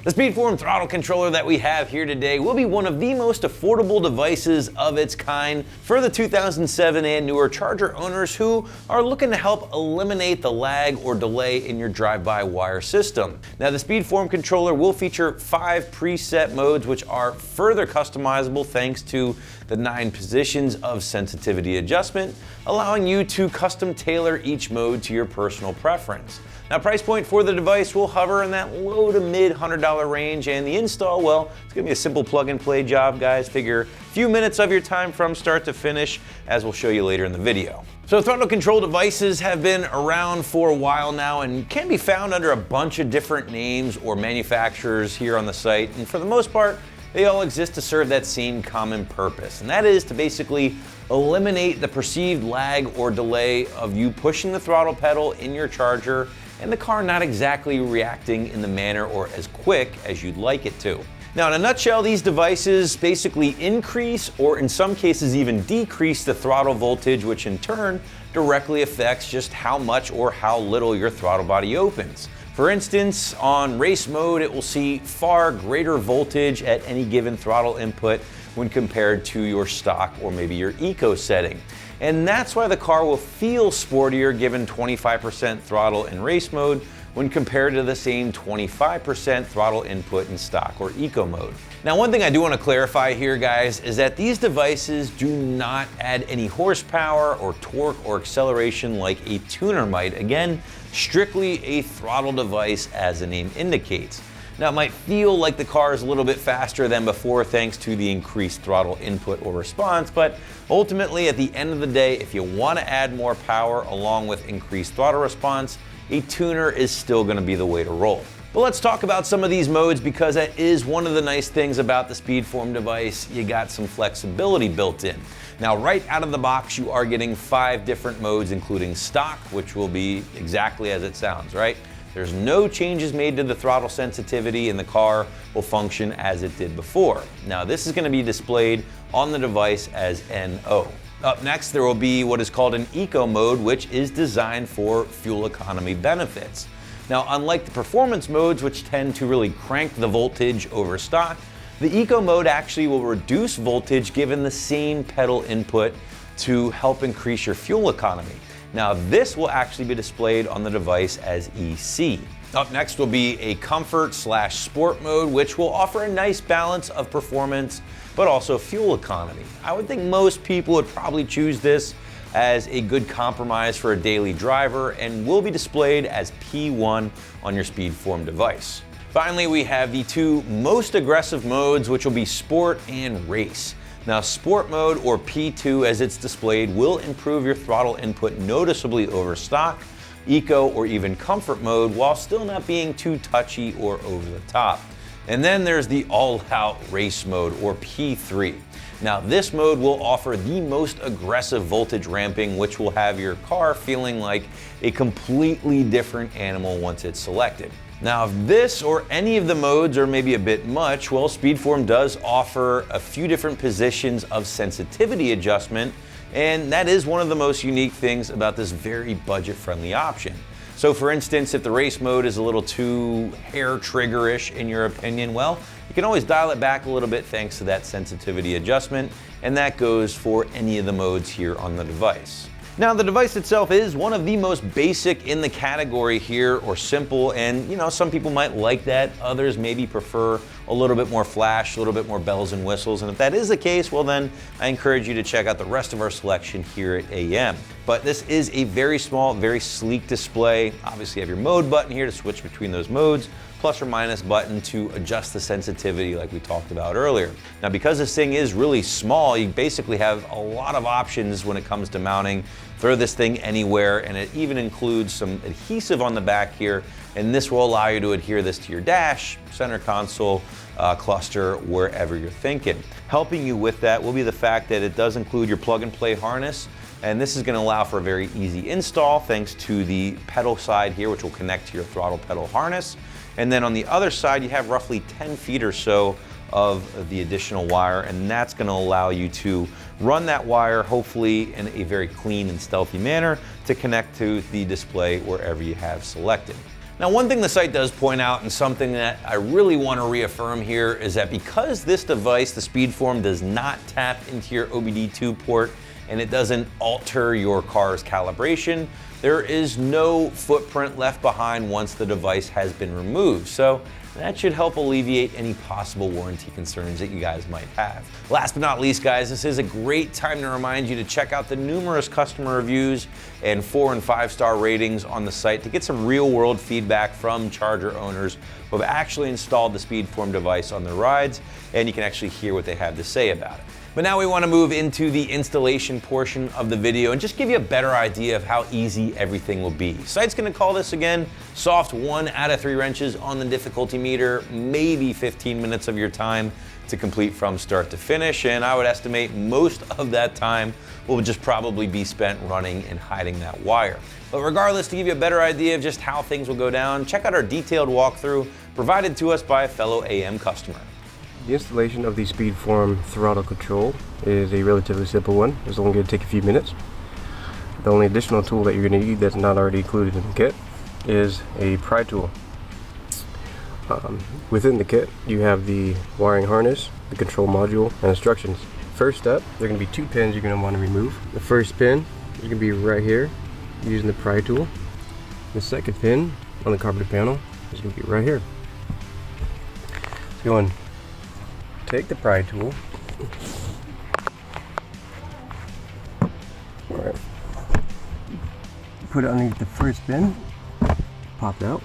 The SpeedForm Throttle Controller that we have here today will be one of the most affordable devices of its kind for the 2007 and newer Charger owners who are looking to help eliminate the lag or delay in your drive-by-wire system. Now, the SpeedForm controller will feature 5 preset modes which are further customizable thanks to the 9 positions of sensitivity adjustment, allowing you to custom tailor each mode to your personal preference. Now, price point for the device will hover in that low to mid $100 range, and the install, well, it's gonna be a simple plug and play job, guys. Figure a few minutes of your time from start to finish, as we'll show you later in the video. So throttle control devices have been around for a while now and can be found under a bunch of different names or manufacturers here on the site, and for the most part, they all exist to serve that same common purpose, and that is to basically eliminate the perceived lag or delay of you pushing the throttle pedal in your Charger and the car not exactly reacting in the manner or as quick as you'd like it to. Now, in a nutshell, these devices basically increase or in some cases even decrease the throttle voltage, which in turn directly affects just how much or how little your throttle body opens. For instance, on race mode, it will see far greater voltage at any given throttle input when compared to your stock or maybe your eco setting. And that's why the car will feel sportier given 25% throttle in race mode when compared to the same 25% throttle input in stock or eco mode. Now, one thing I do want to clarify here, guys, is that these devices do not add any horsepower or torque or acceleration like a tuner might. Again, strictly a throttle device as the name indicates. Now, it might feel like the car is a little bit faster than before thanks to the increased throttle input or response, but ultimately at the end of the day, if you want to add more power along with increased throttle response, a tuner is still going to be the way to roll. But let's talk about some of these modes because that is one of the nice things about the SpeedForm device. You got some flexibility built in. Now, right out of the box, you are getting 5 different modes, including stock, which will be exactly as it sounds, right? There's no changes made to the throttle sensitivity and the car will function as it did before. Now, this is going to be displayed on the device as NO. Up next, there will be what is called an eco mode, which is designed for fuel economy benefits. Now, unlike the performance modes, which tend to really crank the voltage over stock, the eco mode actually will reduce voltage given the same pedal input to help increase your fuel economy. Now, this will actually be displayed on the device as EC. Up next will be a comfort/sport mode, which will offer a nice balance of performance, but also fuel economy. I would think most people would probably choose this as a good compromise for a daily driver and will be displayed as P1 on your SpeedForm device. Finally, we have the 2 most aggressive modes, which will be sport and race. Now, sport mode, or P2 as it's displayed, will improve your throttle input noticeably over stock, eco, or even comfort mode while still not being too touchy or over the top. And then there's the all-out race mode, or P3. Now, this mode will offer the most aggressive voltage ramping, which will have your car feeling like a completely different animal once it's selected. Now, if this or any of the modes are maybe a bit much, well, SpeedForm does offer a few different positions of sensitivity adjustment, and that is one of the most unique things about this very budget-friendly option. So for instance, if the race mode is a little too hair trigger-ish in your opinion, well, you can always dial it back a little bit thanks to that sensitivity adjustment, and that goes for any of the modes here on the device. Now, the device itself is one of the most basic in the category here, or simple, and some people might like that, others maybe prefer a little bit more flash, a little bit more bells and whistles, and if that is the case, well then, I encourage you to check out the rest of our selection here at AM. But this is a very small, very sleek display. Obviously, you have your mode button here to switch between those modes, plus or minus button to adjust the sensitivity like we talked about earlier. Now, because this thing is really small, you basically have a lot of options when it comes to mounting. Throw this thing anywhere, and it even includes some adhesive on the back here, and this will allow you to adhere this to your dash, center console, cluster, wherever you're thinking. Helping you with that will be the fact that it does include your plug and play harness, and this is going to allow for a very easy install thanks to the pedal side here, which will connect to your throttle pedal harness. And then on the other side, you have roughly 10 feet or so of the additional wire, and that's going to allow you to run that wire hopefully in a very clean and stealthy manner to connect to the display wherever you have selected. Now, one thing the site does point out, and something that I really want to reaffirm here, is that because this device, the SpeedForm, does not tap into your OBD2 port and it doesn't alter your car's calibration, there is no footprint left behind once the device has been removed. So that should help alleviate any possible warranty concerns that you guys might have. Last but not least, guys, this is a great time to remind you to check out the numerous customer reviews and 4- and 5-star ratings on the site to get some real-world feedback from charger owners who have actually installed the SpeedForm device on their rides, and you can actually hear what they have to say about it. But now we want to move into the installation portion of the video and just give you a better idea of how easy everything will be. Site's going to call this, again, soft 1 out of 3 wrenches on the difficulty meter, maybe 15 minutes of your time to complete from start to finish, and I would estimate most of that time will just probably be spent running and hiding that wire. But regardless, to give you a better idea of just how things will go down, check out our detailed walkthrough provided to us by a fellow AM customer. The installation of the SpeedForm Throttle Control is a relatively simple one. It's only going to take a few minutes. The only additional tool that you're going to need that's not already included in the kit is a pry tool. Within the kit, you have the wiring harness, the control module, and instructions. First step, there are going to be 2 pins you're going to want to remove. The first pin is going to be right here using the pry tool. The second pin on the carburetor panel is going to be right here. So you want to take the pry tool, put it underneath the first pin, pop it out.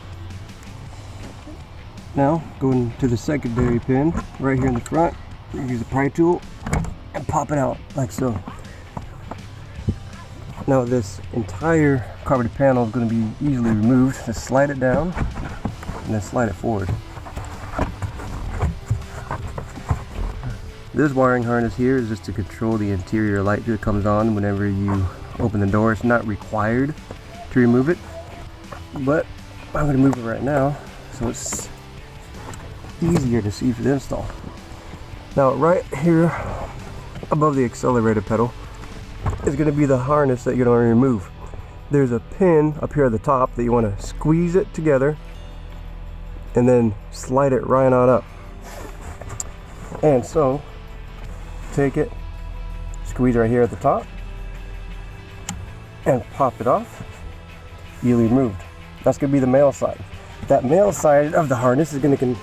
Now go into the secondary pin right here in the front, use the pry tool and pop it out like so. Now this entire carburetor panel is going to be easily removed. Just slide it down and then slide it forward. This wiring harness here is just to control the interior light that comes on whenever you open the door. It's not required to remove it, but I'm going to move it right now so it's easier to see for the install. Now right here above the accelerator pedal is going to be the harness that you're going to remove. There's a pin up here at the top that you want to squeeze it together and then slide it right on up. And so take it, squeeze right here at the top, and pop it off. Easily removed. That's going to be the male side. That male side of the harness is going to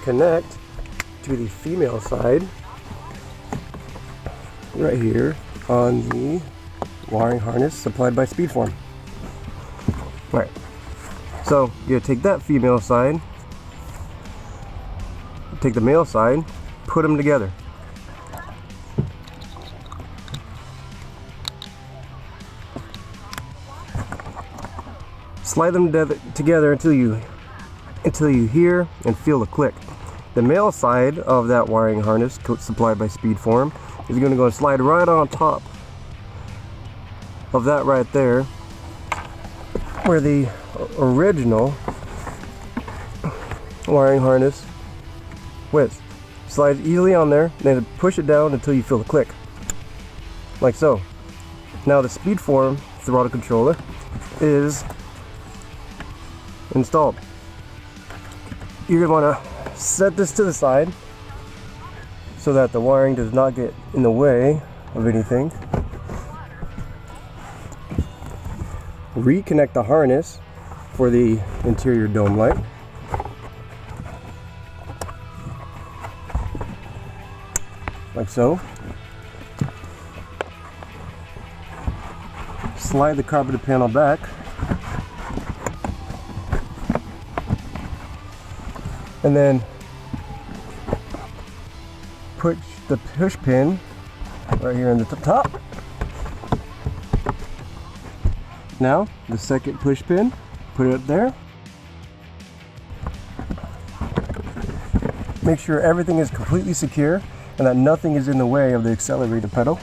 connect to the female side right here on the wiring harness supplied by SpeedForm. Right. So you're going to take that female side, take the male side, put them together. Slide them together until you hear and feel a click. The male side of that wiring harness supplied by SpeedForm is going to go and slide right on top of that right there, where the original wiring harness width slides easily on there, then push it down until you feel the click, like so. Now the SpeedForm Throttle Controller is installed. You're going to want to set this to the side so that the wiring does not get in the way of anything. Reconnect the harness for the interior dome light. Like so. Slide the carburetor panel back. And then put the push pin right here in the top. Now the second push pin, put it up there. Make sure everything is completely secure and that nothing is in the way of the accelerator pedal.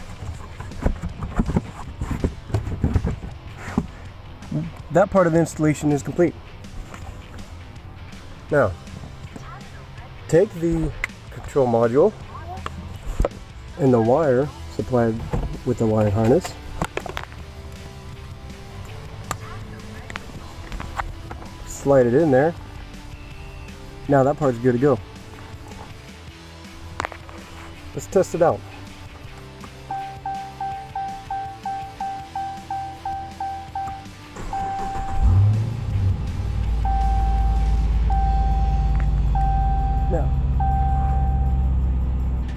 That part of the installation is complete. Now, take the control module and the wire supplied with the wiring harness. slide it in there. Now that part's good to go. Let's test it out.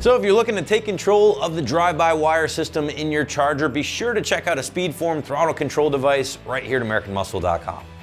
So if you're looking to take control of the drive-by-wire system in your charger, be sure to check out a SpeedForm throttle control device right here at AmericanMuscle.com.